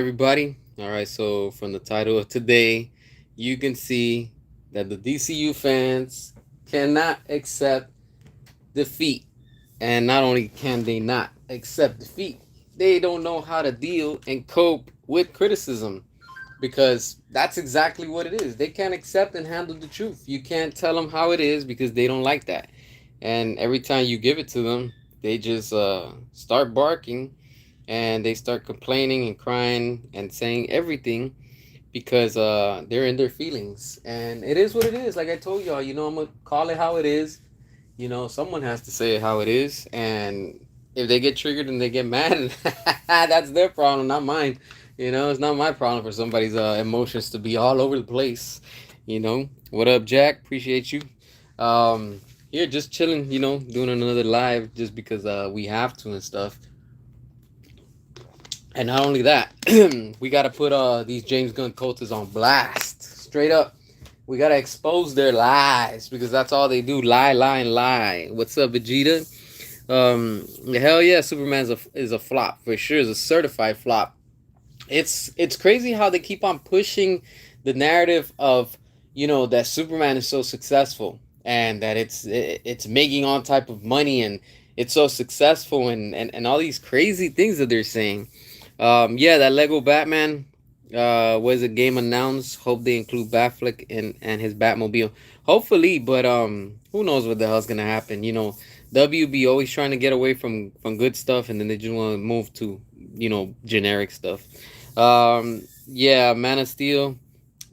everybody. All right, so from the title of today, you can see that the DCU fans cannot accept defeat. And not only can they not accept defeat, they don't know how to deal and cope with criticism because that's exactly what it is. They can't accept and handle the truth. You can't tell them how it is because they don't like that. And every time you give it to them, they just start barking and they start complaining and crying and saying everything because they're in their feelings. And it is what it is. Like I told y'all, I'm gonna call it how it is. Someone has to say it how it is. And if they get triggered and they get mad, that's their problem, not mine. It's not my problem for somebody's emotions to be all over the place. What up, Jack? Appreciate you. Here, just chilling. Doing another live just because we have to and stuff. And not only that, we gotta put these James Gunn cultists on blast. Straight up. We gotta expose their lies because that's all they do. Lie, lie, and lie. What's up, Vegeta? Hell yeah, Superman's a flop. For sure, is a certified flop. It's crazy how they keep on pushing the narrative of that Superman is so successful and that it's making all type of money and it's so successful and all these crazy things that they're saying. Yeah, that Lego Batman was a game announced. Hope they include Batfleck and his Batmobile. Hopefully, but who knows what the hell's gonna happen? WB always trying to get away from good stuff, and then they just want to move to generic stuff. Yeah, Man of Steel.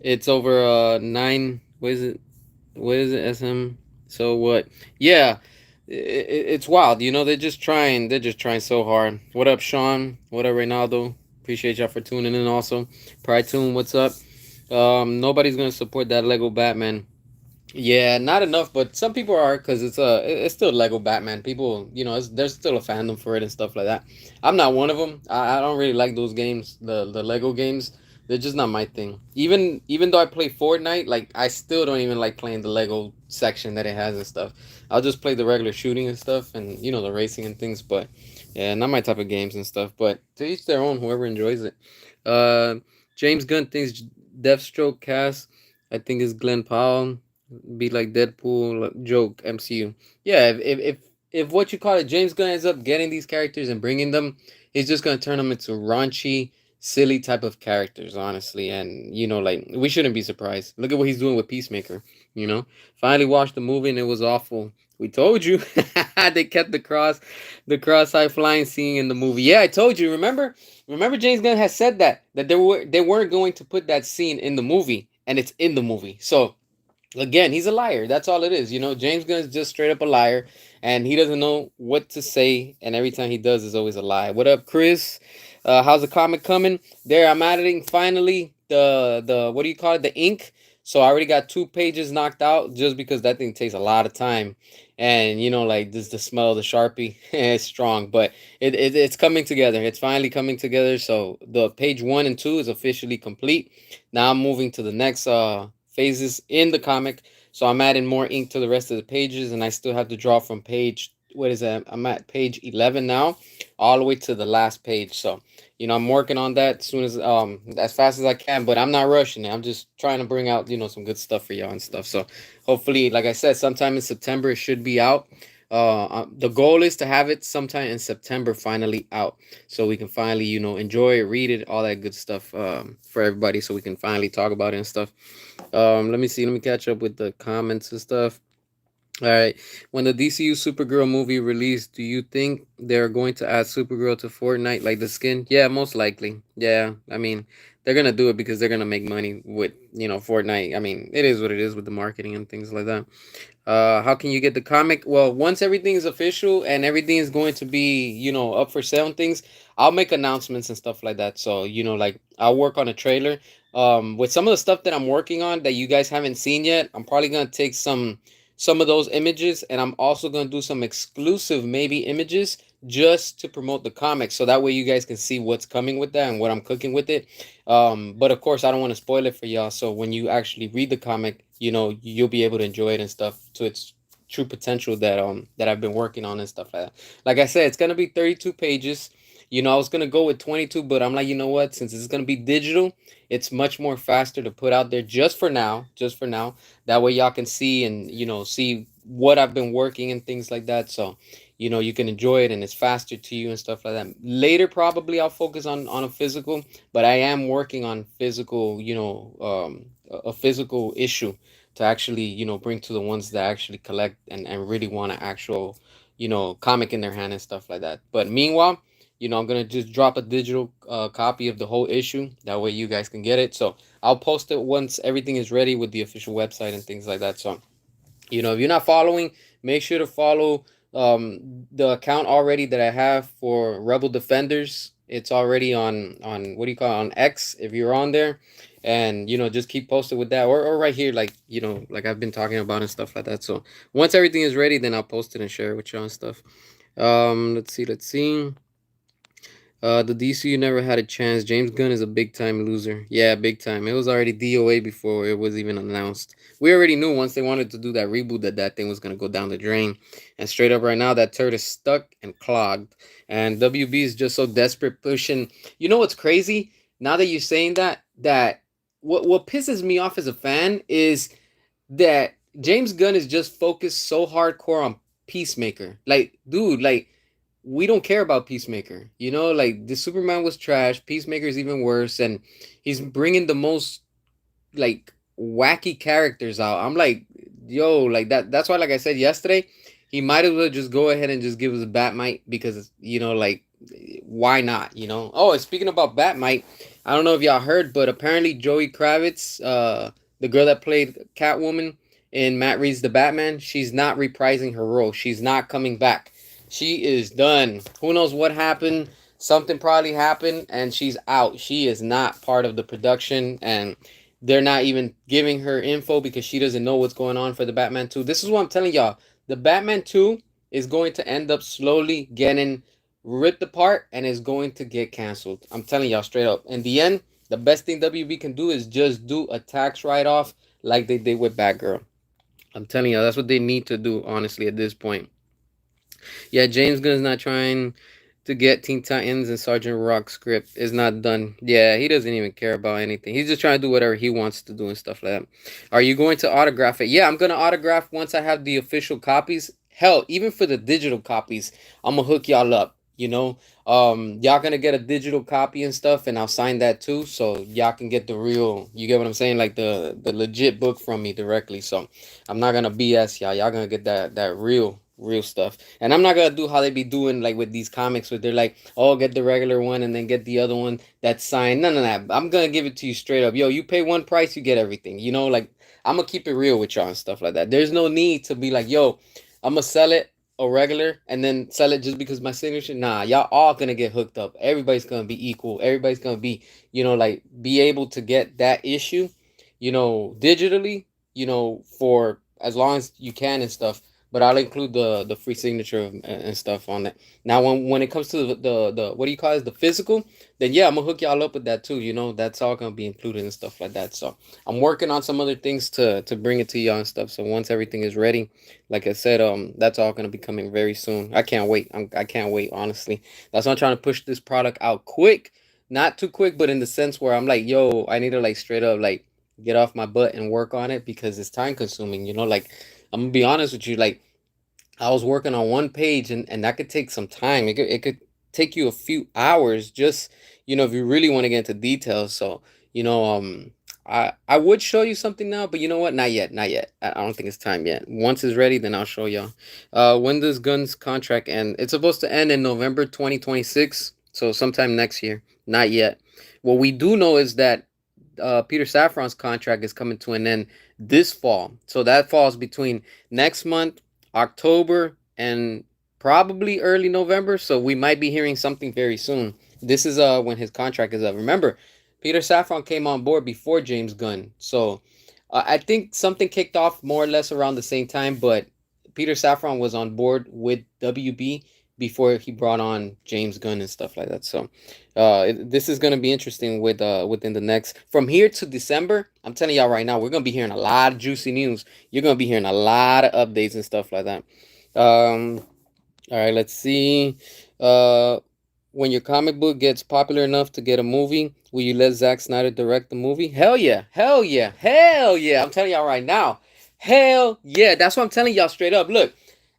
It's over 9. What is it? What is it? SM. So what? Yeah, it's wild. They're just trying so hard. What up, Sean? What up, Reynaldo? Appreciate y'all for tuning in. Also, Pride Tune. What's up? Nobody's gonna support that Lego Batman. Yeah, not enough, but some people are because it's still Lego Batman. People, there's still a fandom for it and stuff like that. I'm not one of them. I don't really like those games, the Lego games. They're just not my thing. Even though I play Fortnite, like I still don't even like playing the Lego section that it has and stuff. I'll just play the regular shooting and stuff, and the racing and things. But yeah, not my type of games and stuff. But to each their own. Whoever enjoys it. Uh, James Gunn thinks Deathstroke cast. I think is Glenn Powell be like Deadpool joke MCU. Yeah, if what you call it, James Gunn ends up getting these characters and bringing them, he's just gonna turn them into raunchy, silly type of characters, honestly. And like we shouldn't be surprised. Look at what he's doing with Peacemaker. Finally watched the movie and it was awful. We told you. They kept the cross high flying scene in the movie. Yeah, I told you. Remember, James Gunn has said that they weren't going to put that scene in the movie, and it's in the movie. So again, he's a liar. That's all it is. James Gunn is just straight up a liar, and he doesn't know what to say. And every time he does, is always a lie. What up, Chris? How's the comic coming? There, I'm editing finally the what do you call it? The ink. So I already got 2 pages knocked out just because that thing takes a lot of time, and like this the smell of the Sharpie. It's strong, but it's coming together. It's finally coming together. So the page 1 and 2 is officially complete. Now I'm moving to the next phases in the comic. So I'm adding more ink to the rest of the pages, and I still have to draw from page. What is that? I'm at page 11 now, all the way to the last page. So I'm working on that as fast as I can, but I'm not rushing it. I'm just trying to bring out some good stuff for y'all and stuff. So hopefully, like I said, sometime in September it should be out. The goal is to have it sometime in September finally out, so we can finally enjoy it, read it, all that good stuff for everybody, so we can finally talk about it and stuff. Let me see. Let me catch up with the comments and stuff. All right. When the DCU Supergirl movie released, do you think they're going to add Supergirl to Fortnite like the skin? Yeah, most likely. Yeah, I mean, they're gonna do it because they're gonna make money with Fortnite. I mean, it is what it is with the marketing and things like that. How can you get the comic? Well, once everything is official and everything is going to be up for sale and things, I'll make announcements and stuff like that. So like I'll work on a trailer. With some of the stuff that I'm working on that you guys haven't seen yet, I'm probably gonna take some of those images, and I'm also going to do some exclusive maybe images just to promote the comic, so that way you guys can see what's coming with that and what I'm cooking with it. But of course I don't want to spoil it for y'all, so when you actually read the comic, you'll be able to enjoy it and stuff to its true potential that I've been working on and stuff like that. Like I said, it's going to be 32 pages. I was gonna go with 22, but I'm like, you know what? Since it's gonna be digital, it's much more faster to put out there just for now. Just for now. That way y'all can see and see what I've been working and things like that. So, you can enjoy it and it's faster to you and stuff like that. Later, probably I'll focus on a physical, but I am working on physical, a physical issue to actually, bring to the ones that actually collect and really want an actual, comic in their hand and stuff like that. But meanwhile, I'm gonna just drop a digital copy of the whole issue. That way you guys can get it. So I'll post it once everything is ready with the official website and things like that. So if you're not following, make sure to follow the account already that I have for Rebel Defenders. It's already on what do you call it, on X if you're on there, and just keep posted with that, or right here, like like I've been talking about and stuff like that. So once everything is ready, then I'll post it and share it with you and stuff. Let's see. The DCU never had a chance. James Gunn is a big time loser. Yeah, big time. It was already DOA before it was even announced. We already knew once they wanted to do that reboot that thing was gonna go down the drain. And straight up right now, that turd is stuck and clogged. And WB is just so desperate pushing. You know what's crazy? Now that you're saying that what pisses me off as a fan is that James Gunn is just focused so hardcore on Peacemaker. Like, dude, like we don't care about Peacemaker. Like the Superman was trash. Peacemaker is even worse, and he's bringing the most like wacky characters out. I'm like, yo, like that. That's why, like I said yesterday, he might as well just go ahead and just give us a Batmite because like why not? Oh, and speaking about Batmite, I don't know if y'all heard, but apparently Joey Kravitz, the girl that played Catwoman in Matt Reeves' The Batman, she's not reprising her role. She's not coming back. She is done. Who knows what happened? Something probably happened, and she's out. She is not part of the production, and they're not even giving her info because she doesn't know what's going on for the Batman 2. This is what I'm telling y'all. The Batman 2 is going to end up slowly getting ripped apart and is going to get canceled. I'm telling y'all straight up. In the end, the best thing WB can do is just do a tax write off like they did with Batgirl. I'm telling you, that's what they need to do, honestly, at this point. Yeah, James Gunn's not trying to get Teen Titans and Sergeant Rock script. Is not done. Yeah, he doesn't even care about anything. He's just trying to do whatever he wants to do and stuff like that. Are you going to autograph it? Yeah, I'm gonna autograph once I have the official copies. Hell, even for the digital copies, I'm gonna hook y'all up. Y'all gonna get a digital copy and stuff, and I'll sign that too, so y'all can get the real. You get what I'm saying, like the legit book from me directly. So I'm not gonna BS y'all. Y'all gonna get that real stuff. And I'm not gonna do how they be doing like with these comics where they're like, oh, get the regular one and then get the other one that's signed. None of that. I'm gonna give it to you straight up. Yo, you pay one price, you get everything. Like I'm gonna keep it real with y'all and stuff like that. There's no need to be like, yo, I'm gonna sell it a regular and then sell it just because my signature. Nah, y'all all gonna get hooked up. Everybody's gonna be equal. Everybody's gonna be, like be able to get that issue, digitally, for as long as you can and stuff, but I'll include the free signature and stuff on that. Now, when it comes to the what do you call it, the physical, then yeah, I'm gonna hook y'all up with that too. That's all gonna be included and stuff like that. So I'm working on some other things to bring it to y'all and stuff. So once everything is ready, like I said, that's all gonna be coming very soon. I can't wait. I can't wait, honestly. That's why I'm trying to push this product out quick, not too quick, but in the sense where I'm like, yo, I need to like straight up like get off my butt and work on it because it's time consuming. Like I'm gonna be honest with you, like I was working on one page and that could take some time. It could take you a few hours just, if you really want to get into details. So, I would show you something now, but you know what? Not yet, not yet. I don't think it's time yet. Once it's ready, then I'll show y'all. When does Gunn's contract end? It's supposed to end in November 2026, so sometime next year. Not yet. What we do know is that Peter Safran's contract is coming to an end this fall. So that falls between next month, October, and probably early November. So we might be hearing something very soon. This is when his contract is up. Remember, Peter Safran came on board before James Gunn. So I think something kicked off more or less around the same time, but Peter Safran was on board with WB before he brought on James Gunn and stuff like that. So this is gonna be interesting within the next from here to December. I'm telling y'all right now, we're gonna be hearing a lot of juicy news. You're gonna be hearing a lot of updates and stuff like that. All right, let's see. Uh, when your comic book gets popular enough to get a movie, will you let Zack Snyder direct the movie? Hell yeah. Hell yeah. Hell yeah. I'm telling y'all right now. Hell yeah. That's what I'm telling y'all straight up. Look,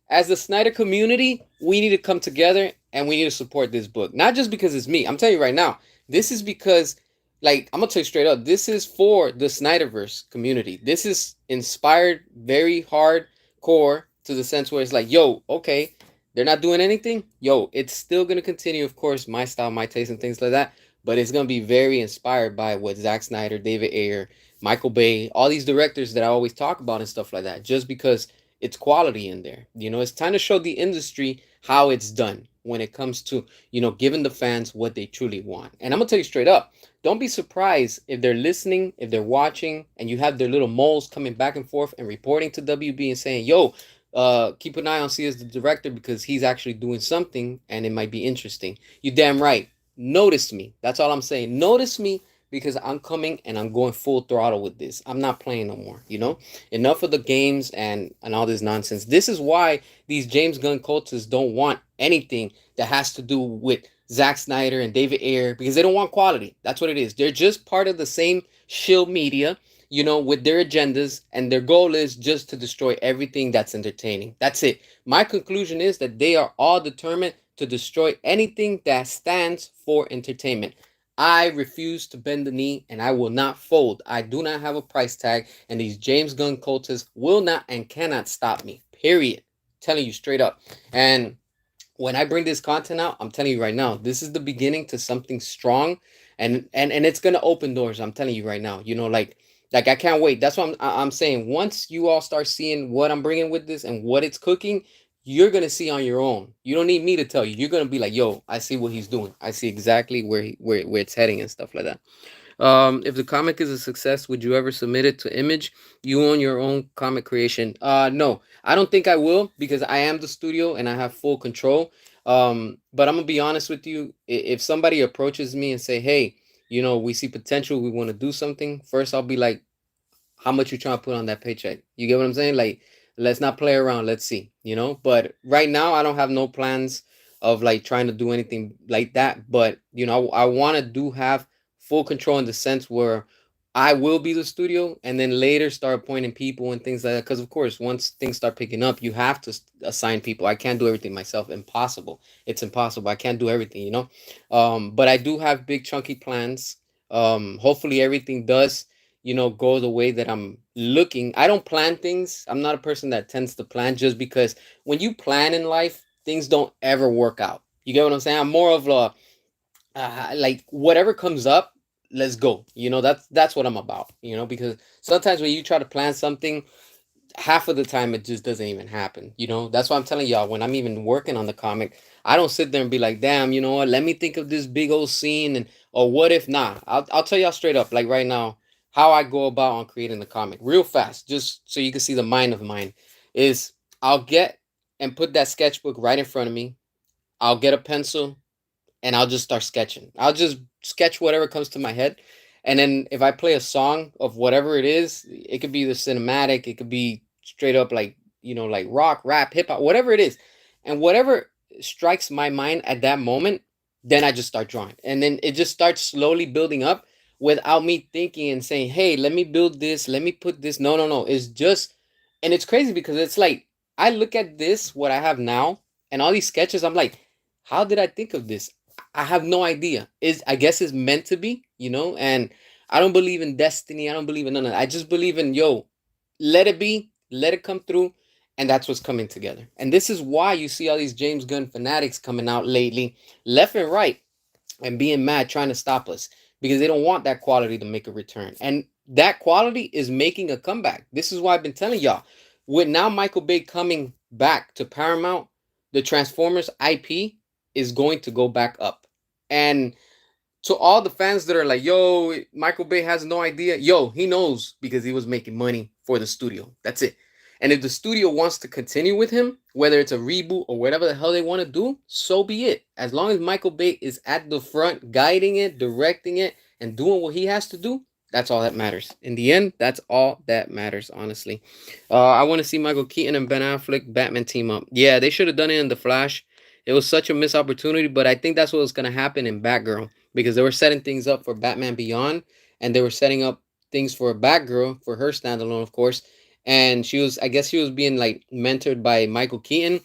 as the Snyder community, we need to come together and we need to support this book. Not just because it's me. I'm telling you right now. This is because, like, I'm gonna tell you straight up. This is for the Snyderverse community. This is inspired very hardcore to the sense where it's like, yo, okay, they're not doing anything. Yo, it's still gonna continue, of course, my style, my taste, and things like that. But it's gonna be very inspired by what Zack Snyder, David Ayer, Michael Bay, all these directors that I always talk about and stuff like that. Just because it's quality in there. It's time to show the industry how it's done when it comes to, giving the fans what they truly want. And I'm gonna tell you straight up, don't be surprised if they're listening, if they're watching, and you have their little moles coming back and forth and reporting to WB and saying, yo, keep an eye on C as the director because he's actually doing something and it might be interesting. You damn right. Notice me. That's all I'm saying. Notice me because I'm coming and I'm going full throttle with this. I'm not playing no more. Enough of the games and all this nonsense. This is why these James Gunn cultists don't want anything that has to do with Zack Snyder and David Ayer because they don't want quality. That's what it is. They're just part of the same shill media, with their agendas, and their goal is just to destroy everything that's entertaining. That's it. My conclusion is that they are all determined to destroy anything that stands for entertainment. I refuse to bend the knee and I will not fold. I do not have a price tag, and these James Gunn cultists will not and cannot stop me. Period. Telling you straight up. And when I bring this content out, I'm telling you right now, this is the beginning to something strong, and it's gonna open doors. I'm telling you right now. Like I can't wait. That's what I'm saying. Once you all start seeing what I'm bringing with this and what it's cooking, you're gonna see on your own. You don't need me to tell you. You're gonna be like, yo, I see what he's doing. I see exactly where it's heading and stuff like that. If the comic is a success, would you ever submit it to Image? You own your own comic creation. No, I don't think I will because I am the studio and I have full control. But I'm gonna be honest with you. If somebody approaches me and say, "Hey, we see potential, we want to do something," first I'll be like, how much you trying to put on that paycheck? You get what I'm saying? Like, let's not play around. Let's see. But right now, I don't have no plans of like trying to do anything like that. But I want to do have full control in the sense where I will be the studio, and then later start appointing people and things like that. Because of course, once things start picking up, you have to assign people. I can't do everything myself. Impossible. It's impossible. I can't do everything. But I do have big chunky plans. Hopefully everything does go the way that I'm looking. I don't plan things. I'm not a person that tends to plan just because when you plan in life, things don't ever work out. You get what I'm saying? I'm more of a like whatever comes up, let's go. That's what I'm about. Because sometimes when you try to plan something, half of the time it just doesn't even happen. That's why I'm telling y'all, when I'm even working on the comic, I don't sit there and be like, damn, you know what, let me think of this big old scene, and or what if not. I'll tell y'all straight up, like right now, how I go about on creating the comic real fast, just so you can see the mind of mine is I'll get and put that sketchbook right in front of me. I'll get a pencil and I'll just start sketching. I'll just sketch whatever comes to my head. And then if I play a song of whatever it is, it could be the cinematic, it could be straight up like, like rock, rap, hip hop, whatever it is. And whatever strikes my mind at that moment, then I just start drawing. And then it just starts slowly building up without me thinking and saying, hey, let me build this, let me put this. No, no, no. It's just, and it's crazy because it's like, I look at this, what I have now, and all these sketches, I'm like, how did I think of this? I have no idea. Is I guess it's meant to be. And I don't believe in destiny. I don't believe in none of that. I just believe in let it be, let it come through, and that's what's coming together. And this is why you see all these James Gunn fanatics coming out lately, left and right, and being mad trying to stop us because they don't want that quality to make a return. And that quality is making a comeback. This is why I've been telling y'all. With now Michael Bay coming back to Paramount, the Transformers IP is going to go back up. And to all the fans that are like, yo, Michael Bay has no idea. Yo, he knows because he was making money for the studio. That's it. And if the studio wants to continue with him, whether it's a reboot or whatever the hell they want to do, so be it. As long as Michael Bay is at the front, guiding it, directing it, and doing what he has to do, that's all that matters. In the end, that's all that matters, honestly. I want to see Michael Keaton and Ben Affleck Batman team up. Yeah, they should have done it in The Flash. It was such a missed opportunity, but I think that's what was gonna happen in Batgirl because they were setting things up for Batman Beyond, and they were setting up things for Batgirl for her standalone, of course. And she was, I guess, she was being like mentored by Michael Keaton,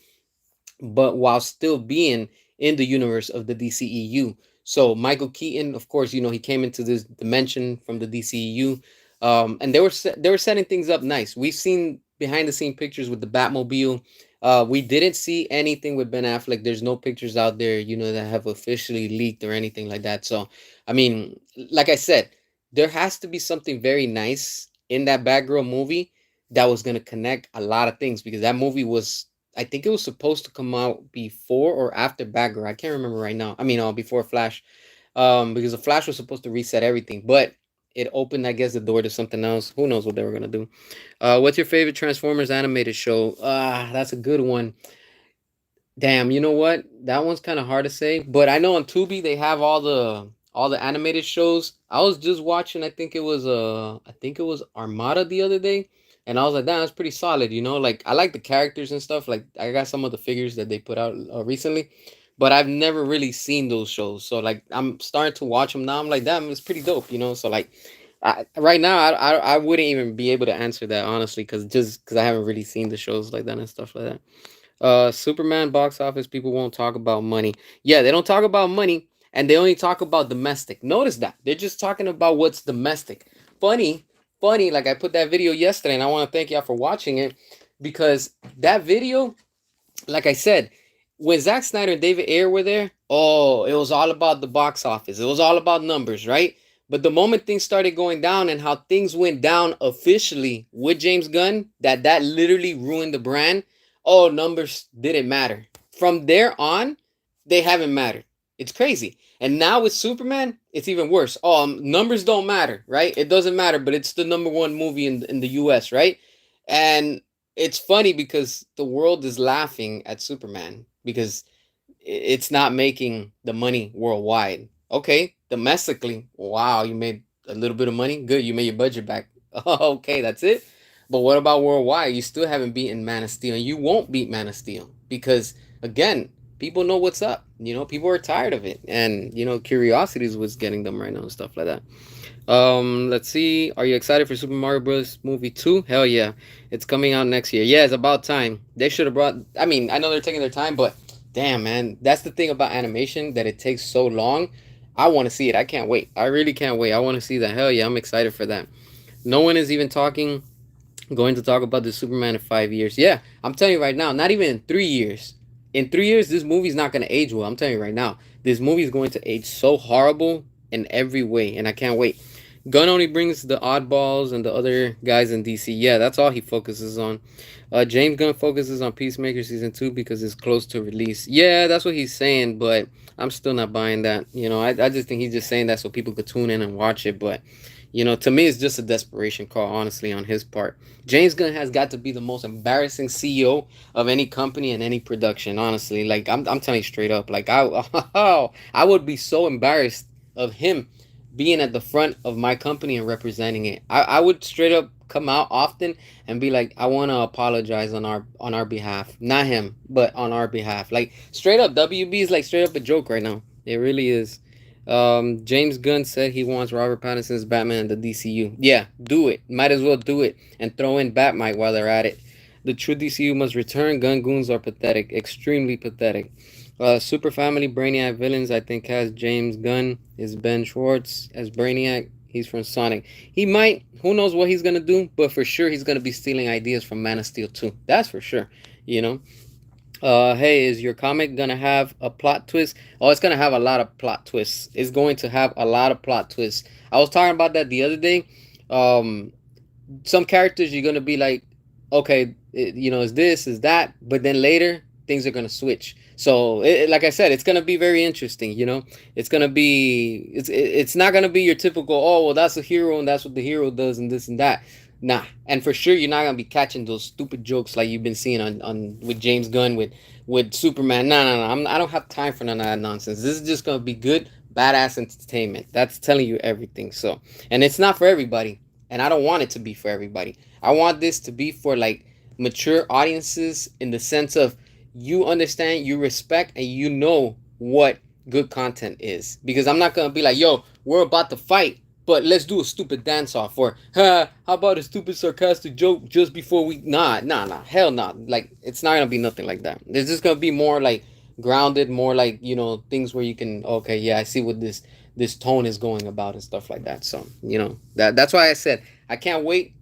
but while still being in the universe of the DCEU. So Michael Keaton, of course, he came into this dimension from the DCEU, and they were setting things up nice. We've seen behind the scene pictures with the Batmobile. We didn't see anything with Ben Affleck. There's no pictures out there, that have officially leaked or anything like that. So, I mean, like I said, there has to be something very nice in that Batgirl movie that was gonna connect a lot of things because that movie was, I think it was supposed to come out before or after Batgirl. I can't remember right now. I mean, before Flash, because the Flash was supposed to reset everything, but it opened, I guess, the door to something else. Who knows what they were gonna do? What's your favorite Transformers animated show? That's a good one. Damn, you know what? That one's kind of hard to say, but I know on Tubi they have all the animated shows. I was just watching. I think it was Armada the other day, and I was like, damn, that's pretty solid. Like I like the characters and stuff. Like I got some of the figures that they put out recently, but I've never really seen those shows. So like I'm starting to watch them now. I'm like, damn, it's pretty dope. So like, right now I wouldn't even be able to answer that honestly, because I haven't really seen the shows like that and stuff like that. Superman box office, people won't talk about money. Yeah, they don't talk about money, and they only talk about domestic. Notice that. They're just talking about what's domestic. Funny, funny, like I put that video yesterday, and I want to thank y'all for watching it because that video, like I said, when Zack Snyder and David Ayer were there, oh, it was all about the box office. It was all about numbers, right? But the moment things started going down and how things went down officially with James Gunn, that literally ruined the brand. Oh, numbers didn't matter. From there on, they haven't mattered. It's crazy. And now with Superman, it's even worse. Oh, numbers don't matter, right? It doesn't matter, but it's the number one movie in the US, right? And it's funny because the world is laughing at Superman because it's not making the money worldwide. Okay, domestically, wow, you made a little bit of money. Good, you made your budget back. Okay, that's it. But what about worldwide? You still haven't beaten Man of Steel, and you won't beat Man of Steel because again, people know what's up. People are tired of it, and curiosity is what's getting them right now and stuff like that. Let's see. Are you excited for Super Mario Bros. Movie 2? Hell yeah. It's coming out next year. Yeah, it's about time. They should have brought, I mean, I know they're taking their time, but damn, man. That's the thing about animation, that it takes so long. I want to see it. I can't wait. I really can't wait. I want to see that. Hell yeah, I'm excited for that. No one is even going to talk about the Superman in 5 years. Yeah, I'm telling you right now, not even in 3 years. In 3 years, this movie's not going to age well. I'm telling you right now. This movie is going to age so horrible in every way, and I can't wait. Gunn only brings the oddballs and the other guys in DC. Yeah, that's all he focuses on. James Gunn focuses on Peacemaker season 2 because it's close to release. Yeah, that's what he's saying, but I'm still not buying that. I just think he's just saying that so people could tune in and watch it. But to me, it's just a desperation call, honestly, on his part. James Gunn has got to be the most embarrassing CEO of any company and any production, honestly. Like, I'm telling you straight up. Like, I would be so embarrassed of him being at the front of my company and representing it. I would straight up come out often and be like, I want to apologize on our behalf. Not him, but on our behalf. Like, straight up, WB is like straight up a joke right now. It really is. James Gunn said he wants Robert Pattinson's Batman in the DCU. Yeah, do it. Might as well do it and throw in Batmite while they're at it. The true DCU must return. Gun goons are pathetic, extremely pathetic. Super Family Brainiac villains, I think, has James Gunn is Ben Schwartz as Brainiac. He's from Sonic. He might, who knows what he's gonna do, but for sure he's gonna be stealing ideas from Man of Steel too. That's for sure. You know. Hey, is your comic gonna have a plot twist? Oh, it's gonna have a lot of plot twists. It's going to have a lot of plot twists. I was talking about that the other day. Some characters you're gonna be like, okay, is this, is that, but then later things are gonna switch. So, like I said, it's gonna be very interesting. It's gonna be, it's not gonna be your typical, oh well, that's a hero and that's what the hero does and this and that. Nah, and for sure you're not gonna be catching those stupid jokes like you've been seeing on with James Gunn with Superman. No. I don't have time for none of that nonsense. This is just gonna be good, badass entertainment. That's telling you everything. So, and it's not for everybody, and I don't want it to be for everybody. I want this to be for like mature audiences in the sense of you understand, you respect, and you know what good content is. Because I'm not gonna be like, yo, we're about to fight, but let's do a stupid dance off, or how about a stupid sarcastic joke just before we nah, hell nah. Like, it's not gonna be nothing like that. It's just gonna be more like grounded, more like, things where you can, okay, yeah, I see what this tone is going about and stuff like that. So, that's why I said I can't wait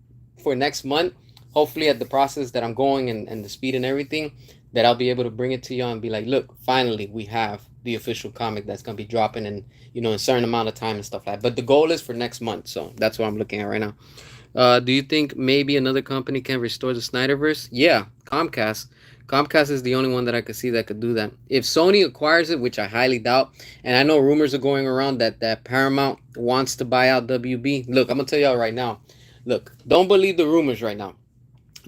for next month. Hopefully at the process that I'm going, and the speed and everything, that I'll be able to bring it to y'all and be like, look, finally we have the official comic that's gonna be dropping in, a certain amount of time and stuff like that. But the goal is for next month, so that's what I'm looking at right now. Do you think maybe another company can restore the Snyderverse? Yeah, Comcast. Comcast is the only one that I could see that could do that. If Sony acquires it, which I highly doubt, and I know rumors are going around that Paramount wants to buy out WB. Look, I'm gonna tell y'all right now. Look, don't believe the rumors right now.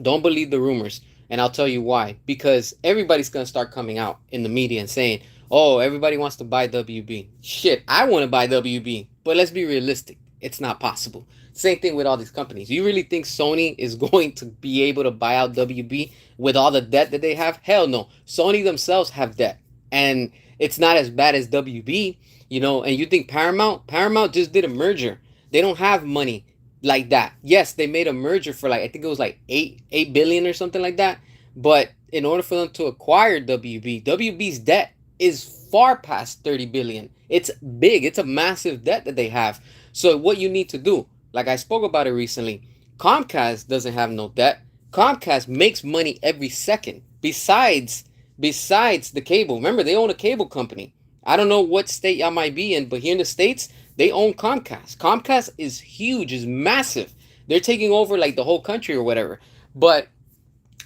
Don't believe the rumors. And I'll tell you why. Because everybody's going to start coming out in the media and saying, oh, everybody wants to buy WB. Shit, I want to buy WB. But let's be realistic. It's not possible. Same thing with all these companies. You really think Sony is going to be able to buy out WB with all the debt that they have? Hell no. Sony themselves have debt. And it's not as bad as WB, and you think Paramount just did a merger. They don't have money like that. Yes, they made a merger for, like, I think it was like 8 billion or something like that. But in order for them to acquire WB's debt is far past 30 billion. It's big. It's a massive debt that they have. So what you need to do, like I spoke about it recently, Comcast doesn't have no debt. Comcast makes money every second. Besides the cable. Remember, they own a cable company. I don't know what state y'all might be in, but here in the States, they own Comcast. Comcast is huge, is massive. They're taking over like the whole country or whatever. But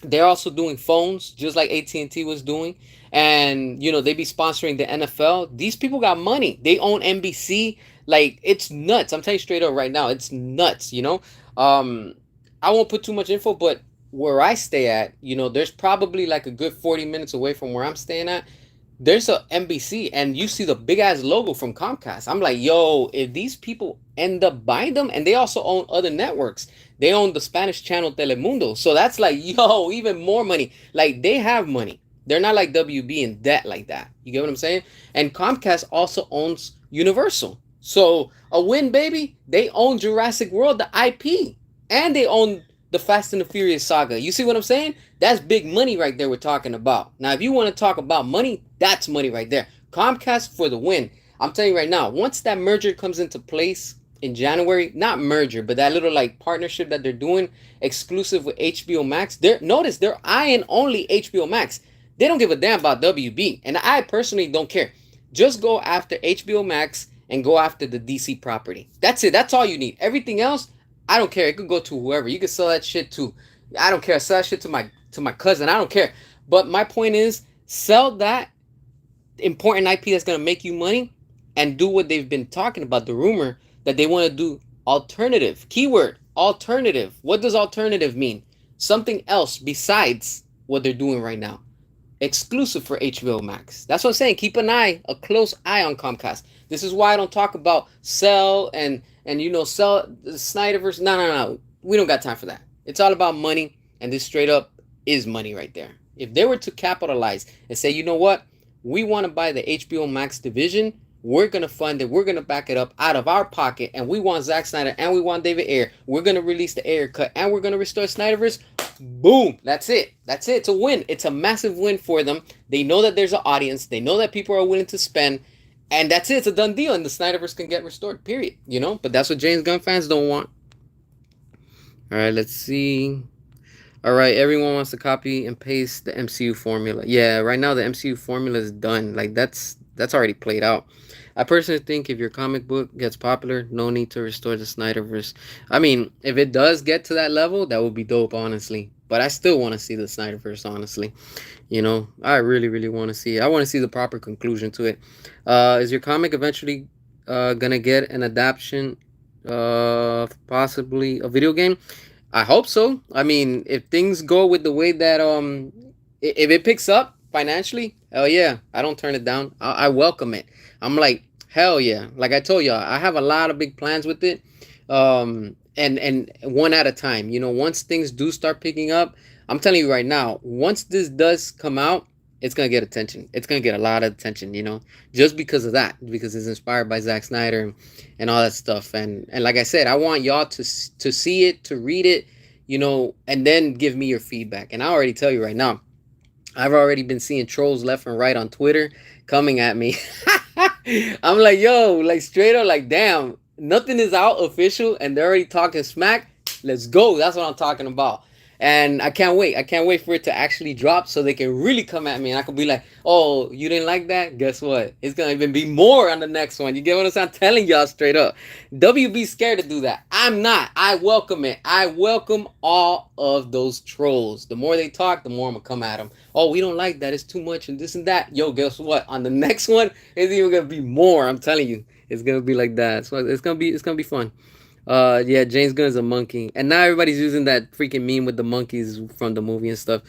they're also doing phones, just like AT&T was doing. And, they be sponsoring the NFL. These people got money. They own NBC. Like, it's nuts. I'm telling you straight up right now. It's nuts, I won't put too much info, but where I stay at, there's probably like a good 40 minutes away from where I'm staying at. There's a NBC, and you see the big ass logo from Comcast. I'm like, yo, if these people end up buying them, and they also own other networks. They own the Spanish channel Telemundo. So that's like, yo, even more money. Like, they have money. They're not like WB in debt like that. You get what I'm saying? And Comcast also owns Universal. So a win, baby. They own Jurassic World, the IP. And they own the Fast and the Furious saga. You see what I'm saying? That's big money right there we're talking about. Now, if you want to talk about money, that's money right there. Comcast for the win. I'm telling you right now, once that merger comes into place in January, not merger, but that little like partnership that they're doing exclusive with HBO Max, they're eyeing only HBO Max. They don't give a damn about WB. And I personally don't care. Just go after HBO Max and go after the DC property. That's it. That's all you need. Everything else, I don't care. It could go to whoever. You could sell that shit to, I don't care. Sell that shit to my cousin. I don't care. But my point is, sell that important IP that's gonna make you money, and do what they've been talking about. The rumor that they want to do alternative. Keyword alternative. What does alternative mean? Something else besides what they're doing right now. Exclusive for HBO Max. That's what I'm saying. Keep a close eye on Comcast. This is why I don't talk about sell and sell the Snyderverse. No. We don't got time for that. It's all about money, and this straight up is money right there. If they were to capitalize and say, you know what, we want to buy the HBO Max division, we're going to fund it, we're going to back it up out of our pocket, and we want Zack Snyder and we want David Ayer, we're going to release the Ayer cut, and we're going to restore Snyderverse, boom, that's it. It's a win. It's a massive win for them. They know that there's an audience. They know that people are willing to spend, and that's it. It's a done deal, and the Snyderverse can get restored, period. But that's what James Gunn fans don't want. All right, let's see. All right, everyone wants to copy and paste the MCU formula. Yeah, right now the MCU formula is done. Like, that's already played out. I personally think if your comic book gets popular, no need to restore the Snyderverse. I mean, if it does get to that level, that would be dope, honestly. But I still want to see the Snyderverse, honestly. I really, really want to see it. I want to see the proper conclusion to it. Is your comic eventually gonna get an adaptation, possibly a video game? I hope so. I mean, if things go with the way that if it picks up financially, hell yeah, I don't turn it down. I welcome it. I'm like, hell yeah. Like I told y'all, I have a lot of big plans with it. And one at a time. Once things do start picking up, I'm telling you right now, once this does come out, it's gonna get attention. It's gonna get a lot of attention, just because of that, because it's inspired by Zack Snyder and all that stuff. And like I said, I want y'all to see it, to read it, and then give me your feedback. And I already tell you right now, I've already been seeing trolls left and right on Twitter coming at me. I'm like, yo, like straight up, like, damn, nothing is out official, and they're already talking smack. Let's go. That's what I'm talking about. And I can't wait. I can't wait for it to actually drop so they can really come at me and I could be like, oh, you didn't like that? Guess what? It's gonna even be more on the next one. You get what I'm saying? I'm telling y'all straight up. WB scared to do that. I'm not. I welcome it. I welcome all of those trolls. The more they talk, the more I'm gonna come at them. Oh, we don't like that. It's too much and this and that. Yo, guess what? On the next one, it's even gonna be more. I'm telling you, it's gonna be like that. So it's gonna be fun. Yeah, James Gunn's a monkey, and now everybody's using that freaking meme with the monkeys from the movie and stuff.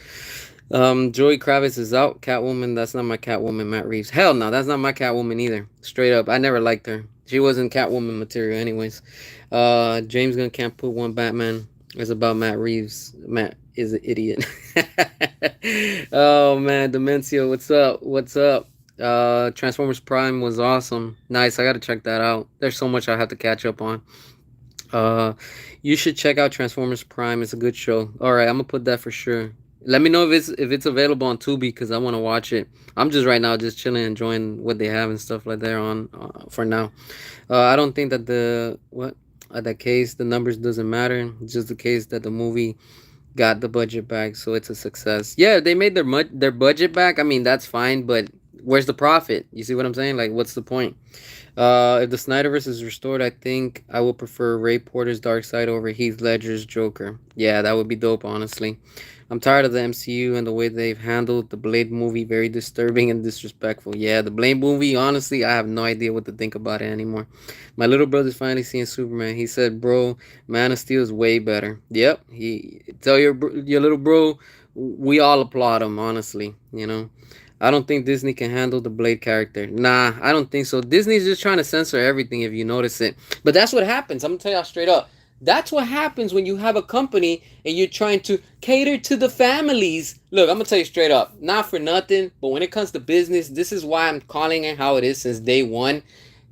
Joey Kravitz is out. Catwoman, that's not my Catwoman. Matt Reeves, hell no, that's not my Catwoman either. Straight up, I never liked her. She wasn't Catwoman material, anyways. James Gunn can't put one Batman. It's about Matt Reeves. Matt is an idiot. Oh man, Demencio, what's up? What's up? Transformers Prime was awesome. Nice, I gotta check that out. There's so much I have to catch up on. Uh, you should check out Transformers Prime. It's a good show. All right, I'm gonna put that for sure. Let me know if it's available on Tubi because I want to watch it. I'm just right now just chilling, enjoying what they have and stuff like that on for now. I don't think that that case the numbers doesn't matter. It's just the case that the movie got the budget back, so it's a success. Yeah, they made their budget back. I mean, that's fine, but where's the profit? You see what I'm saying? Like, what's the point? If the Snyderverse is restored, I think I would prefer Ray Porter's Dark Side over Heath Ledger's Joker. Yeah, that would be dope, honestly. I'm tired of the MCU and the way they've handled the Blade movie. Very disturbing and disrespectful. Yeah, the Blade movie, honestly, I have no idea what to think about it anymore. My little brother's finally seeing Superman. He said, bro, Man of Steel is way better. Yep, tell your little bro, we all applaud him, honestly. I don't think Disney can handle the Blade character. Nah, I don't think so. Disney's just trying to censor everything if you notice it. But that's what happens. I'm going to tell y'all straight up. That's what happens when you have a company and you're trying to cater to the families. Look, I'm going to tell you straight up. Not for nothing, but when it comes to business, this is why I'm calling it how it is since day one.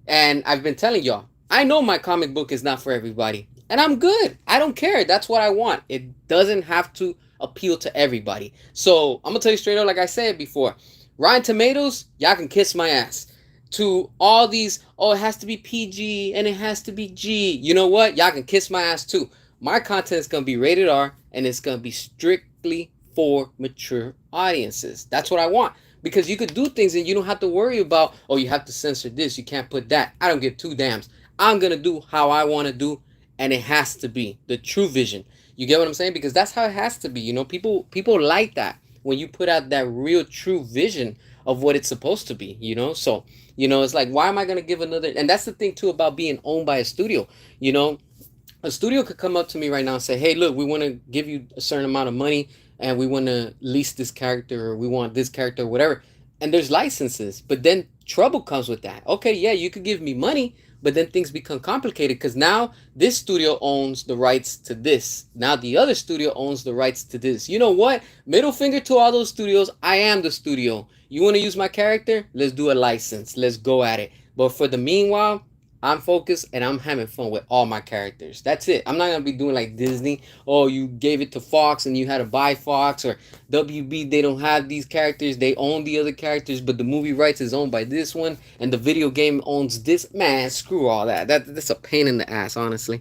And I've been telling y'all, I know my comic book is not for everybody. And I'm good. I don't care. That's what I want. It doesn't have to appeal to everybody. So I'm going to tell you straight up, like I said before. Rotten Tomatoes, y'all can kiss my ass. To all these, oh, it has to be PG and it has to be G. You know what? Y'all can kiss my ass too. My content is going to be rated R and it's going to be strictly for mature audiences. That's what I want. Because you could do things and you don't have to worry about, oh, you have to censor this. You can't put that. I don't give two damns. I'm going to do how I want to do and it has to be the true vision. You get what I'm saying? Because that's how it has to be. People like that when you put out that real true vision of what it's supposed to be. So it's like, why am I going to give another, and that's the thing too about being owned by a studio. A studio could come up to me right now and say, hey, look, we want to give you a certain amount of money and we want to lease this character or we want this character or whatever, and there's licenses, but then trouble comes with that. Okay, yeah, you could give me money, but then things become complicated because now this studio owns the rights to this. Now the other studio owns the rights to this. You know what? Middle finger to all those studios. I am the studio. You want to use my character? Let's do a license. Let's go at it. But for the meanwhile, I'm focused and I'm having fun with all my characters. That's it. I'm not going to be doing like Disney. Oh, you gave it to Fox and you had to buy Fox, or WB, they don't have these characters. They own the other characters, but the movie rights is owned by this one and the video game owns this. Man, screw all that. That's a pain in the ass, honestly.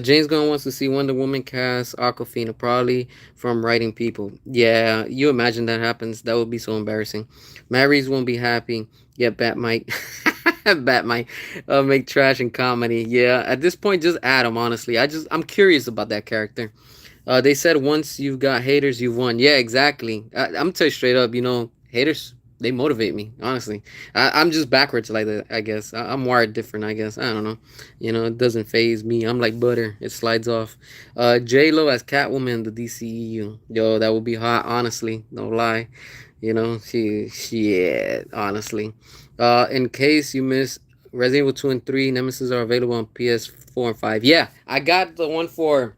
James Gunn wants to see Wonder Woman cast Aquafina, probably from writing people. Yeah, you imagine that happens. That would be so embarrassing. Matt Reeves won't be happy. Yeah, Bat might. Bat might make trash and comedy. Yeah, at this point, just add him, honestly. I'm curious about that character. They said once you've got haters, you've won. Yeah, exactly. I'm gonna tell you straight up, haters, they motivate me, honestly. I'm just backwards like that, I guess. I'm wired different, I guess. I don't know. It doesn't phase me. I'm like butter. It slides off. J-Lo as Catwoman, the DCEU. Yo, that would be hot, honestly. No lie. Yeah, honestly. In case you missed, Resident Evil 2 and 3 Nemesis are available on PS4 and 5. Yeah, I got the one for,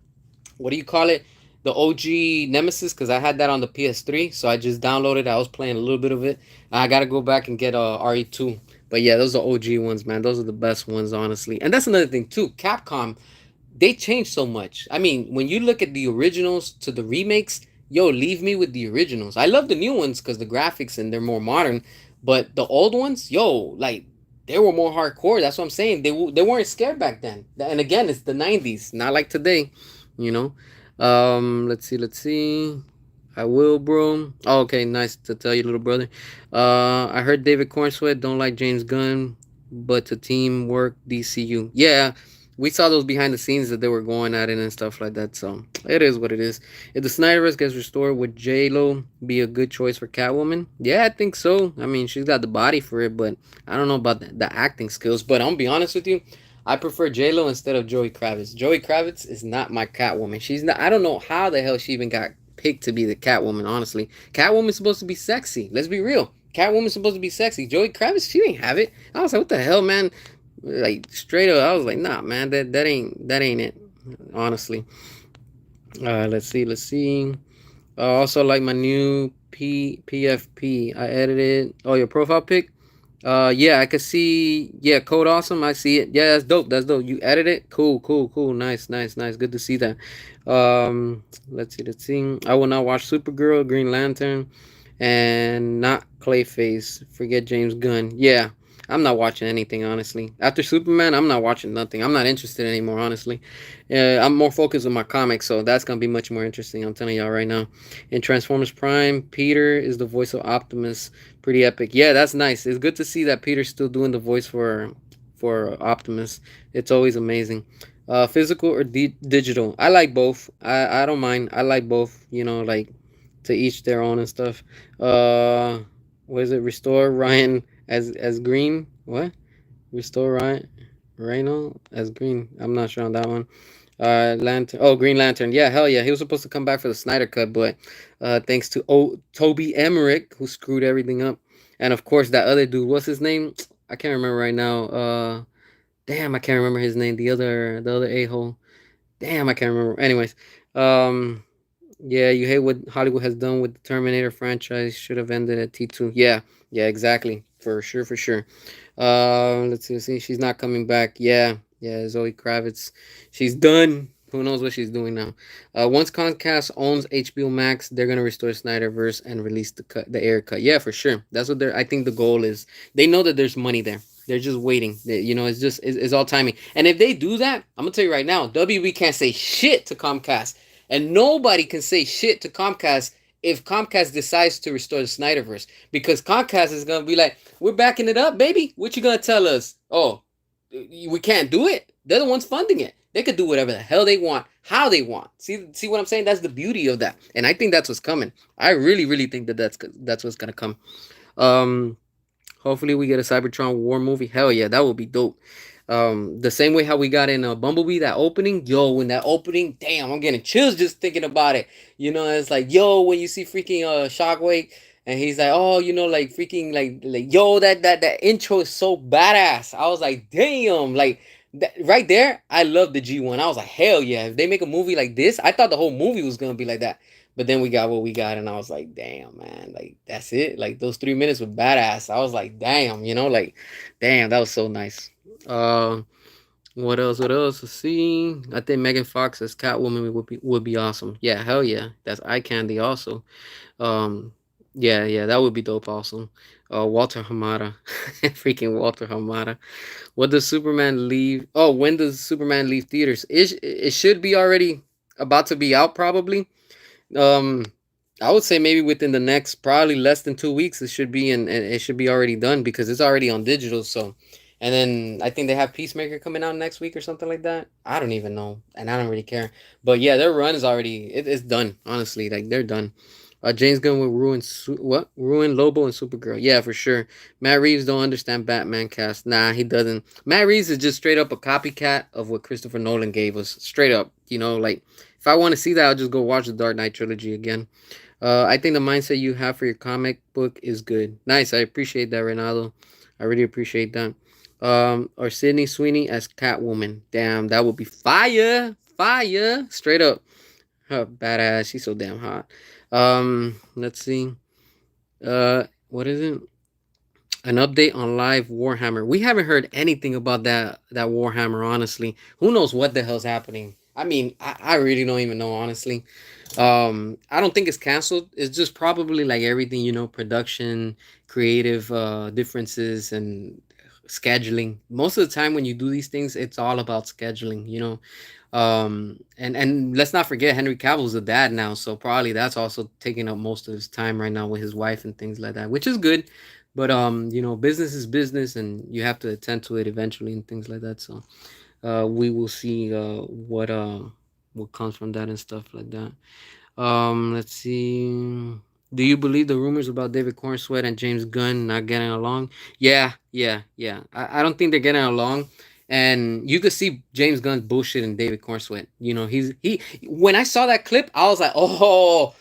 what do you call it? the OG Nemesis because I had that on the PS3, so I just downloaded. I was playing a little bit of it. I gotta go back and get RE2. But yeah, those are OG ones, man. Those are the best ones, honestly. And that's another thing too. Capcom, they changed so much. I mean, when you look at the originals to the remakes, yo, leave me with the originals. I love the new ones because the graphics and they're more modern, but the old ones, yo, like they were more hardcore. That's what I'm saying. They weren't scared back then. And again, it's the '90s, not like today, you know. Let's see. I will, bro. Oh, okay, nice to tell you, little brother. I heard David Cornsweet don't like James Gunn, but to teamwork DCU. Yeah, we saw those behind the scenes that they were going at it and stuff like that. So it is what it is. If the Snyderverse gets restored, would J Lo be a good choice for Catwoman? Yeah, I think so. I mean, she's got the body for it, but I don't know about the acting skills. But I'm gonna be honest with you. I prefer J Lo instead of Joey Kravitz. Joey Kravitz is not my Catwoman. She's not. I don't know how the hell she even got picked to be the Catwoman. Honestly, Catwoman's supposed to be sexy. Let's be real. Catwoman's supposed to be sexy. Joey Kravitz, she didn't have it. I was like, what the hell, man? Like straight up, I was like, nah, man, that ain't it. Honestly. Let's see. Also like my new PFP. I edited. Oh, your profile pic. Yeah, I could see. Yeah, code awesome. I see it. Yeah, that's dope. That's dope. You edit it. Cool. Nice. Good to see that. Let's see. I will not watch Supergirl, Green Lantern, and not Clayface. Forget James Gunn. Yeah, I'm not watching anything honestly. After Superman, I'm not watching nothing. I'm not interested anymore honestly. I'm more focused on my comics, so that's gonna be much more interesting. I'm telling y'all right now. In Transformers Prime, Peter is the voice of Optimus. Pretty epic. Yeah, that's nice. It's good to see that Peter's still doing the voice for Optimus. It's always amazing. Physical or digital? I like both. I don't mind. I like both. You know, like to each their own and stuff. Uh, what is it? Restore Ryan as green. What? Restore Ryan Rhino as green. I'm not sure on that one. Lantern. Oh, Green Lantern. Yeah, hell yeah. He was supposed to come back for the Snyder Cut, but thanks to Toby Emmerich, who screwed everything up, and of course that other dude. What's his name? I can't remember right now. Damn, I can't remember his name. The other a hole. Damn, I can't remember. Anyways, um, yeah, you hate what Hollywood has done with the Terminator franchise. Should have ended at T2. Yeah, exactly. For sure. Let's see. She's not coming back. Yeah, Zoe Kravitz. She's done. Who knows what she's doing now? Once Comcast owns HBO Max, they're gonna restore Snyderverse and release the air cut. Yeah, for sure. That's what they're. I think the goal is. They know that there's money there. They're just waiting. It's all timing. And if they do that, I'm gonna tell you right now, WB can't say shit to Comcast, and nobody can say shit to Comcast if Comcast decides to restore the Snyderverse, because Comcast is gonna be like, "We're backing it up, baby. What you gonna tell us? Oh, we can't do it. They're the ones funding it. They could do whatever the hell they want, how they want. See what I'm saying? That's the beauty of that, and I think that's what's coming. I really think that that's what's gonna come. Um, Hopefully we get a Cybertron War movie. Hell yeah, that would be dope. The same way how we got in Bumblebee, that opening, yo, when that opening, damn, I'm getting chills just thinking about it. It's like, yo, when you see freaking Shockwave, and he's like, oh, like freaking like yo, that intro is so badass. I was like, damn, like that, right there, I love the G1. I was like, hell yeah, if they make a movie like this, I thought the whole movie was gonna be like that. But then we got what we got, and I was like, damn, man, like that's it. Like those 3 minutes were badass. I was like, damn, like, damn, that was so nice. Uh, what else? What else? Let's see. I think Megan Fox as Catwoman would be awesome. Yeah, hell yeah, that's eye candy also. Um, yeah, that would be dope also. Walter Hamada, freaking Walter Hamada. What does Superman leave? Oh, when does Superman leave theaters? It should be already about to be out probably. um, I would say maybe within the next probably less than 2 weeks it should be and it should be already done because it's already on digital. So, and then I think they have Peacemaker coming out next week or something like that. I don't even know, and I don't really care. But yeah, their run is already it's done. Honestly, like they're done. James Gunn will ruin Lobo and Supergirl. Yeah, for sure. Matt Reeves don't understand Batman cast. Nah, he doesn't. Matt Reeves is just straight up a copycat of what Christopher Nolan gave us. Straight up, like if I want to see that, I'll just go watch the Dark Knight trilogy again. I think the mindset you have for your comic book is good. Nice, I appreciate that, Ronaldo. I really appreciate that. Or Sydney Sweeney as Catwoman. Damn, that would be fire, straight up. Badass. She's so damn hot. Let's see. What is it? An update on live Warhammer. We haven't heard anything about that Warhammer. Honestly, who knows what the hell's happening? I mean, I really don't even know. Honestly, I don't think it's canceled. It's just probably like everything, production, creative differences, and scheduling. Most of the time when you do these things, it's all about scheduling. And let's not forget Henry Cavill's a dad now, so probably that's also taking up most of his time right now with his wife and things like that, which is good. But business is business, and you have to attend to it eventually and things like that. So we will see what comes from that and stuff like that. Let's see. Do you believe the rumors about David Cornsweet and James Gunn not getting along? Yeah, yeah, yeah. I don't think they're getting along. And you could see James Gunn's bullshit in David Cornsweet. He when I saw that clip, I was like, oh,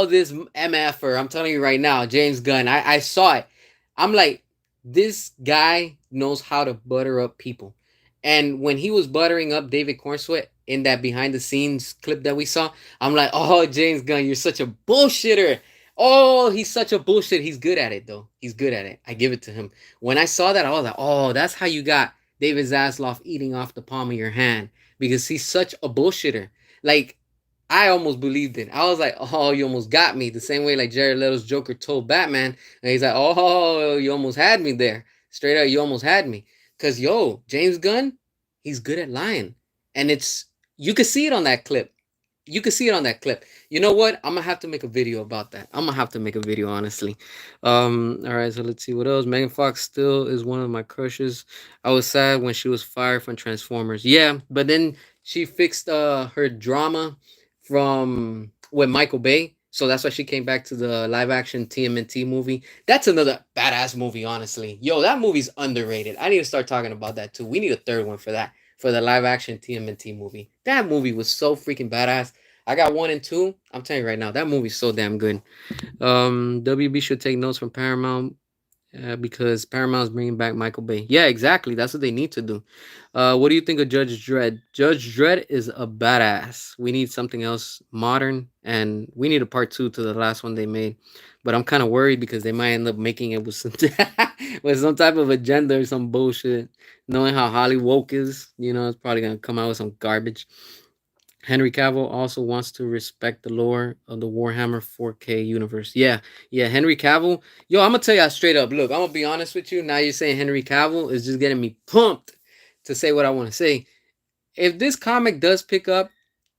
this MFer. I'm telling you right now, James Gunn. I saw it. I'm like, this guy knows how to butter up people. And when he was buttering up David Cornsweet in that behind the scenes clip that we saw, I'm like, oh, James Gunn, you're such a bullshitter. Oh, he's such a bullshit. He's good at it, though. He's good at it. I give it to him. When I saw that, I was like, oh, that's how you got David Zasloff eating off the palm of your hand because he's such a bullshitter. Like, I almost believed it. I was like, oh, you almost got me. The same way like Jared Leto's Joker told Batman. And he's like, oh, you almost had me there. Straight up, you almost had me. Because, yo, James Gunn, he's good at lying. And you could see it on that clip. You can see it on that clip. You know what? I'm gonna have to make a video about that. I'm gonna have to make a video, honestly. All right. So let's see what else. Megan Fox still is one of my crushes. I was sad when she was fired from Transformers. Yeah, but then she fixed her drama from with Michael Bay. So that's why she came back to the live action TMNT movie. That's another badass movie, honestly. Yo, that movie's underrated. I need to start talking about that too. We need a third one for that, for the live action TMNT movie. That movie was so freaking badass. I got one and two. I'm telling you right now, that movie's so damn good. WB should take notes from Paramount because Paramount's bringing back Michael Bay. Yeah, exactly. That's what they need to do. What do you think of Judge Dredd? Judge Dredd is a badass. We need something else modern, and we need a part two to the last one they made. But I'm kind of worried because they might end up making it with some with some type of agenda or some bullshit. Knowing how Holly woke is, it's probably gonna come out with some garbage. Henry Cavill also wants to respect the lore of the Warhammer 4K universe. Yeah, yeah, Henry Cavill. Yo, I'm gonna tell you straight up. Look, I'm gonna be honest with you. Now you're saying Henry Cavill is just getting me pumped to say what I want to say. If this comic does pick up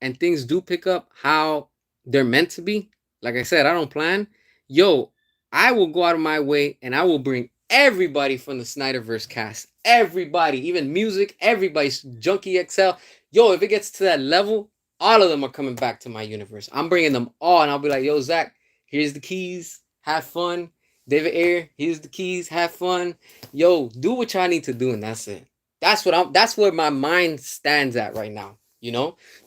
and things do pick up how they're meant to be, like I said, I don't plan. Yo, I will go out of my way and I will bring everybody from the Snyderverse cast. Everybody, even music, everybody's Junkie XL. Yo, if it gets to that level, all of them are coming back to my universe. I'm bringing them all, and I'll be like, yo, Zach, here's the keys. Have fun. David Ayer, here's the keys. Have fun. Yo, do what y'all need to do, and that's it. That's where my mind stands at right now.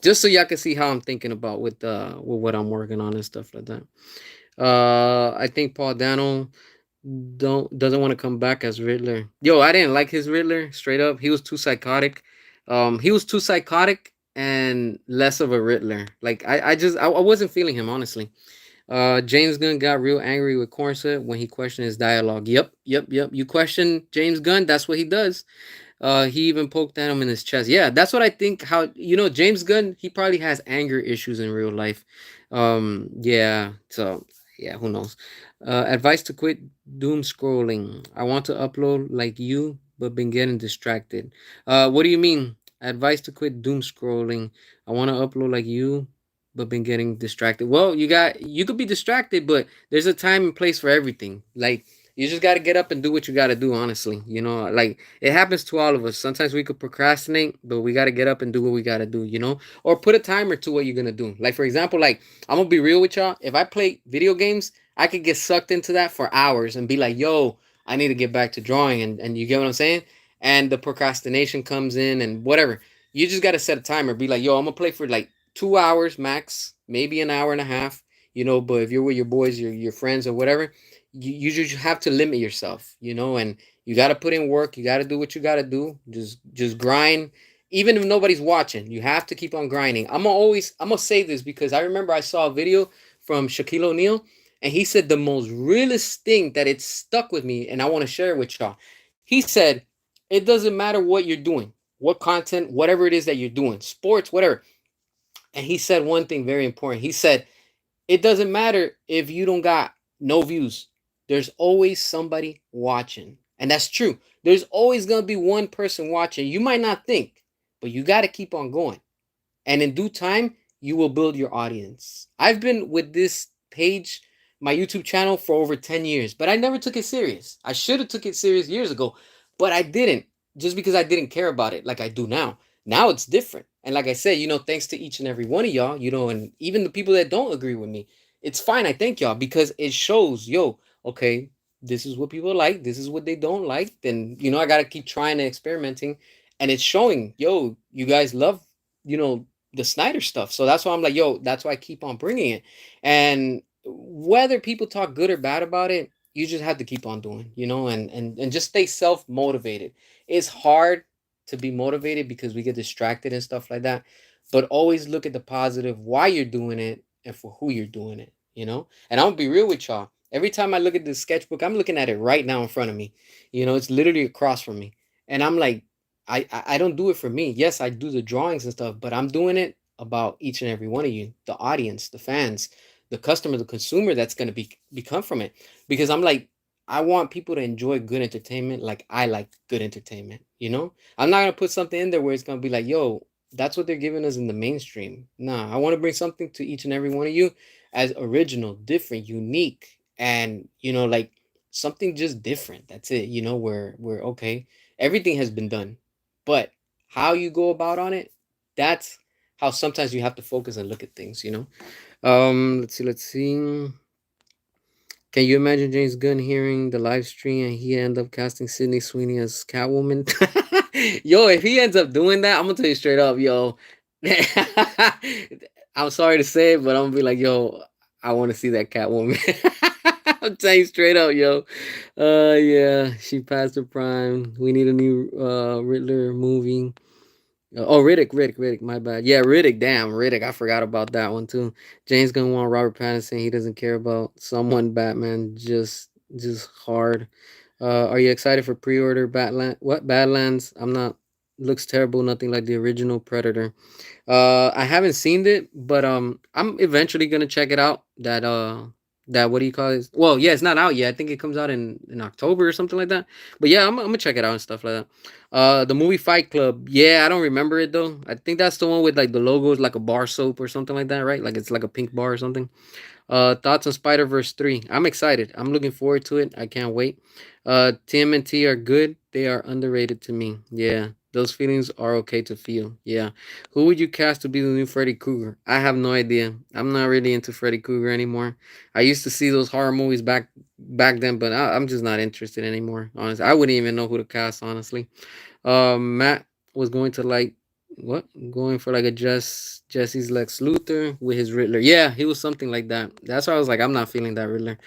Just so y'all can see how I'm thinking about with what I'm working on and stuff like that. I think Paul Dano doesn't want to come back as Riddler. Yo, I didn't like his Riddler straight up. He was too psychotic. He was too psychotic and less of a Riddler. Like I wasn't feeling him, honestly. James Gunn got real angry with Corset when he questioned his dialogue. Yep, yep, yep. You question James Gunn, that's what he does. He even poked at him in his chest. Yeah, that's what I think. How James Gunn? He probably has anger issues in real life. Yeah. So yeah, who knows? Advice to quit doom scrolling. I want to upload like you, but been getting distracted. What do you mean? Advice to quit doom scrolling. I want to upload like you, but been getting distracted. Well, you could be distracted, but there's a time and place for everything. Like you just got to get up and do what you got to do, honestly. Like it happens to all of us. Sometimes we could procrastinate, but we got to get up and do what we got to do. Or put a timer to what you're going to do. Like, for example, like I'm going to be real with y'all. If I play video games, I could get sucked into that for hours and be like, yo, I need to get back to drawing. And you get what I'm saying? And the procrastination comes in and whatever. You just got to set a timer. Be like, yo, I'm going to play for like 2 hours max, maybe an hour and a half. But if you're with your boys, your friends or whatever, you just have to limit yourself, and you got to put in work. You got to do what you got to do. Just grind Even if nobody's watching, you have to keep on grinding. I'm gonna say this because I remember I saw a video from Shaquille O'Neal, and he said the most realest thing that it stuck with me, and I want to share it with y'all. He said, "It doesn't matter what you're doing, what content, whatever it is that you're doing, sports, whatever." And he said one thing very important. He said, "It doesn't matter if you don't got no views. There's always somebody watching." And that's true. There's always going to be one person watching. You might not think, but you got to keep on going. And in due time, you will build your audience. I've been with this page, my YouTube channel, for over 10 years, but I never took it serious. I should have took it serious years ago, but I didn't, just because I didn't care about it like I do now. Now it's different. And like I said, thanks to each and every one of y'all, and even the people that don't agree with me, it's fine. I thank y'all because it shows, okay, this is what people like, this is what they don't like. Then, I got to keep trying and experimenting. And it's showing, you guys love, the Snyder stuff. So that's why I'm like, that's why I keep on bringing it. And whether people talk good or bad about it, you just have to keep on doing, and just stay self motivated. It's hard to be motivated because we get distracted and stuff like that. But always look at the positive, why you're doing it and for who you're doing it. And I'm gonna be real with y'all. Every time I look at this sketchbook, I'm looking at it right now in front of me. It's literally across from me. And I'm like, I don't do it for me. Yes, I do the drawings and stuff, but I'm doing it about each and every one of you, the audience, the fans, the customer, the consumer that's gonna become from it. Because I'm like, I want people to enjoy good entertainment like I like good entertainment. I'm not gonna put something in there where it's gonna be like, that's what they're giving us in the mainstream. Nah, I want to bring something to each and every one of you as original, different, unique, and like something just different. That's it. Where okay, everything has been done, but how you go about on it, that's how sometimes you have to focus and look at things. Let's see. Can you imagine James Gunn hearing the live stream and he end up casting Sydney Sweeney as Catwoman? Yo, if he ends up doing that, I'm gonna tell you straight up, yo. I'm sorry to say it, but I'm gonna be like, yo, I want to see that Catwoman. I'm telling you straight up, yo. Yeah, she passed her prime. We need a new Riddler movie. Oh, Riddick. My bad. Yeah, Riddick. Damn, Riddick. I forgot about that one too. James Gunn want Robert Pattinson. He doesn't care about someone Batman. Just hard. Are you excited for pre-order Batland? What Badlands? I'm not. Looks terrible. Nothing like the original Predator. I haven't seen it, but I'm eventually gonna check it out. That what do you call it? Well, yeah, it's not out yet. I think it comes out in October or something like that. But yeah, I'm gonna check it out and stuff like that. The movie Fight Club. Yeah, I don't remember it though. I think that's the one with like the logo is like a bar soap or something like that, right? Like it's like a pink bar or something. Thoughts on Spider-Verse 3? I'm excited. I'm looking forward to it. I can't wait. TMNT are good. They are underrated to me. Yeah. Those feelings are okay to feel. Yeah. Who would you cast to be the new Freddy Krueger? I have no idea. I'm not really into Freddy Krueger anymore. I used to see those horror movies back then, but I'm just not interested anymore. Honestly, I wouldn't even know who to cast. Honestly, Matt was going to like what going for like a Jesse's Lex Luthor with his Riddler. Yeah, he was something like that. That's why I was like, I'm not feeling that Riddler.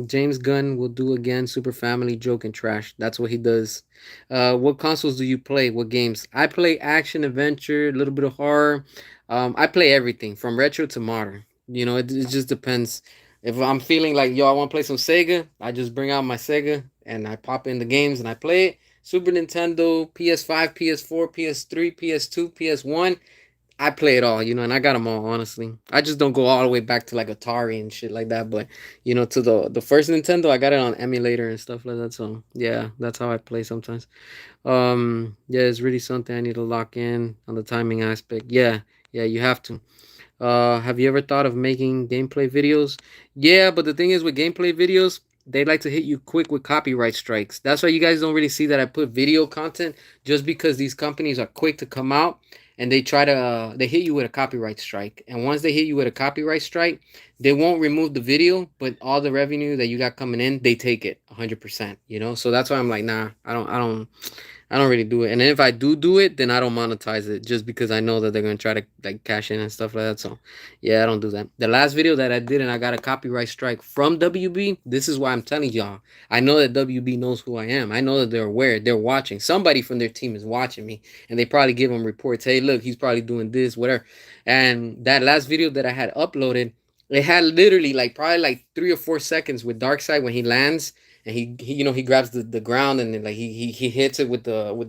James Gunn will do again super family joke and trash. That's what he does. What consoles do you play? What games? I play action, adventure, a little bit of horror. I play everything from retro to modern. It just depends. If I'm feeling like I want to play some Sega, I just bring out my Sega and I pop in the games and I play it. Super Nintendo, PS5, PS4, PS3, PS2, PS1. I play it all, and I got them all, honestly. I just don't go all the way back to like Atari and shit like that. But, to the first Nintendo, I got it on emulator and stuff like that. So, yeah, that's how I play sometimes. Yeah, it's really something I need to lock in on the timing aspect. Yeah, you have to. Have you ever thought of making gameplay videos? Yeah, but the thing is with gameplay videos, they like to hit you quick with copyright strikes. That's why you guys don't really see that I put video content, just because these companies are quick to come out and they try to they hit you with a copyright strike. And once they hit you with a copyright strike, they won't remove the video, but all the revenue that you got coming in, they take it 100%. So that's why I'm like, nah, I don't really do it. And if I do it, then I don't monetize it just because I know that they're gonna try to like cash in and stuff like that. So yeah, I don't do that. The last video that I did and I got a copyright strike from WB, this is why I'm telling y'all. I know that WB knows who I am. I know that they're aware, they're watching. Somebody from their team is watching me and they probably give them reports. Hey, look, he's probably doing this, whatever. And that last video that I had uploaded, it had literally like probably like 3 or 4 seconds with Darkseid when he lands and he grabs the ground and then like he hits it with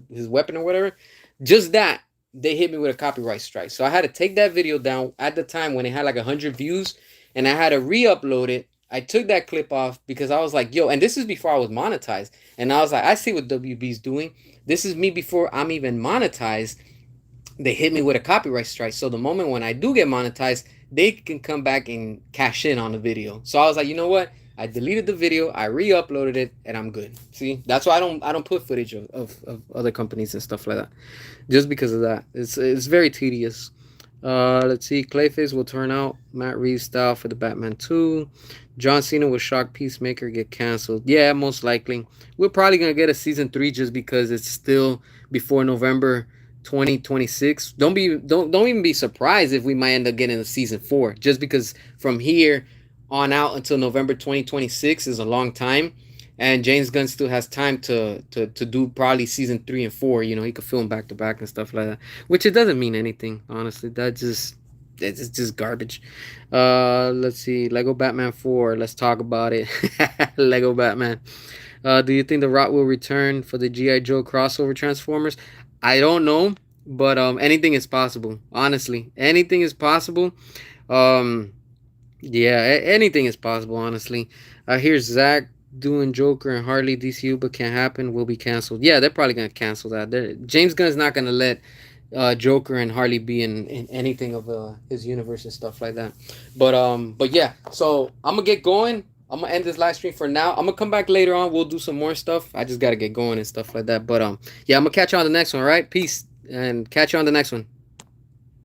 his weapon or whatever. Just that they hit me with a copyright strike. So I had to take that video down at the time when it had like 100 views, and I had to re-upload it. I took that clip off because I was like, yo, and this is before I was monetized, and I was like, I see what WB's doing. This is me before I'm even monetized. They hit me with a copyright strike. So the moment when I do get monetized, they can come back and cash in on the video. So I was like, you know what? I deleted the video, I re-uploaded it, and I'm good. See, that's why I don't put footage of other companies and stuff like that, just because of that. It's very tedious. Let's see. Clayface will turn out Matt Reeves style for the Batman 2. John Cena will shock Peacemaker get canceled. Yeah, most likely. We're probably gonna get a season 3 just because it's still before November 2026. Don't even be surprised if we might end up getting a season 4, just because from here on out until November 2026 is a long time, and James Gunn still has time to do probably season 3 and 4. He could film back to back and stuff like that, which it doesn't mean anything, honestly. It's just garbage. Let's see. Lego Batman 4. Let's talk about it. Lego Batman. Do you think The Rock will return for the G.I. Joe crossover Transformers? I don't know, but anything is possible. Honestly, anything is possible. Yeah, anything is possible. Honestly, here's Zach doing Joker and Harley DCU, but can't happen. Will be canceled. Yeah, they're probably gonna cancel that. James Gunn's not gonna let Joker and Harley be in anything of his universe and stuff like that. But yeah. So I'm gonna get going. I'm gonna end this live stream for now. I'm gonna come back later on. We'll do some more stuff. I just gotta get going and stuff like that. But yeah, I'm gonna catch you on the next one. All right, peace, and catch you on the next one.